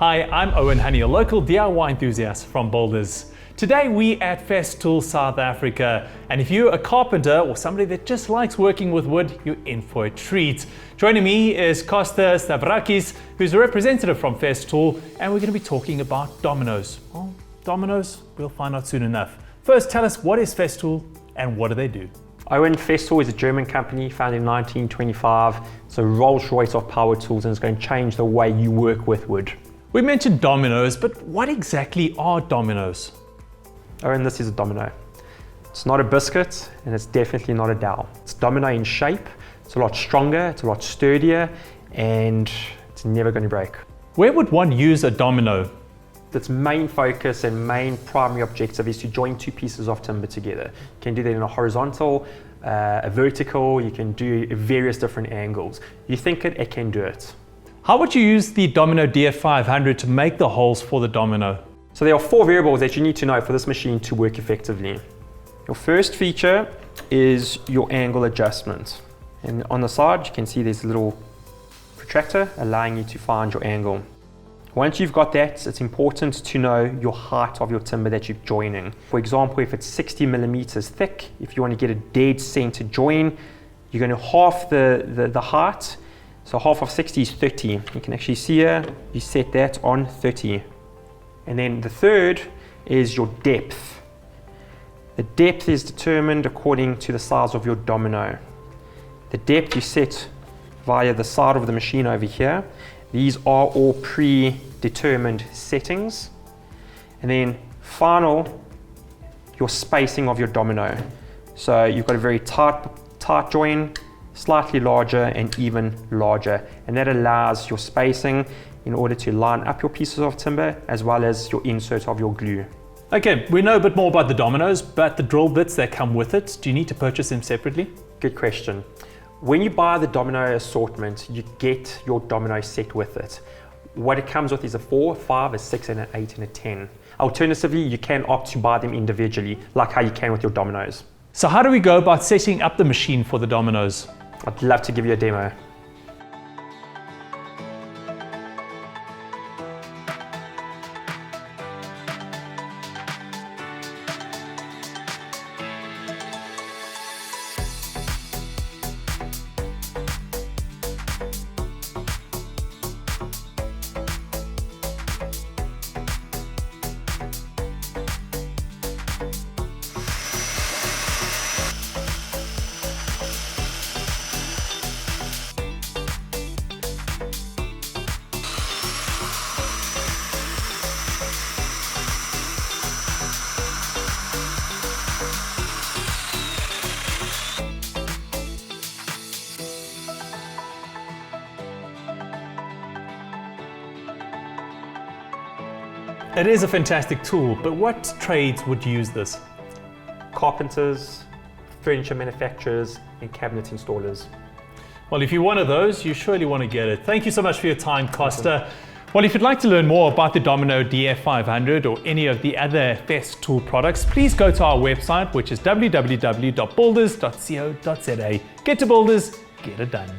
Hi, I'm Owen Honey, a local DIY enthusiast from Builders. Today we at Festool, South Africa, and if you're a carpenter or somebody that just likes working with wood, you're in for a treat. Joining me is Costa Stavrakis, who's a representative from Festool, and we're going to be talking about Dominoes. Well, Dominoes, we'll find out soon enough. First, tell us, what is Festool and what do they do? Owen, Festool is a German company founded in 1925. It's a Rolls-Royce of power tools and it's going to change the way you work with wood. We mentioned Dominoes, but what exactly are Dominoes? Owen, this is a domino. It's not a biscuit and it's definitely not a dowel. It's domino in shape, it's a lot stronger, it's a lot sturdier, and it's never going to break. Where would one use a domino? Its main focus and main primary objective is to join two pieces of timber together. You can do that in a horizontal, a vertical, you can do various different angles. You think it can do it. How would you use the Domino DF500 to make the holes for the domino? So there are 4 variables that you need to know for this machine to work effectively. Your first feature is your angle adjustment. And on the side, you can see there's a little protractor allowing you to find your angle. Once you've got that, it's important to know your height of your timber that you're joining. For example, if it's 60 millimeters thick, if you want to get a dead center join, you're going to half the height. So half of 60 is 30. You can actually see here, you set that on 30. And then the third is your depth. The depth is determined according to the size of your domino. The depth you set via the side of the machine over here. These are all predetermined settings. And then final, your spacing of your domino. So you've got a very tight join, slightly larger and even larger. And that allows your spacing in order to line up your pieces of timber as well as your insert of your glue. Okay, we know a bit more about the dominoes, but the drill bits that come with it, do you need to purchase them separately? Good question. When you buy the domino assortment, you get your domino set with it. What it comes with is a 4, 5, a 6, and an 8, and a 10. Alternatively, you can opt to buy them individually, like how you can with your dominoes. So how do we go about setting up the machine for the dominoes? I'd love to give you a demo. It is a fantastic tool, but what trades would use this? Carpenters, furniture manufacturers, and cabinet installers. Well, if you're one of those, you surely want to get it. Thank you so much for your time, Costa. Well, if you'd like to learn more about the Domino DF500 or any of the other Festool products, please go to our website, which is www.builders.co.za. Get to Builders, get it done.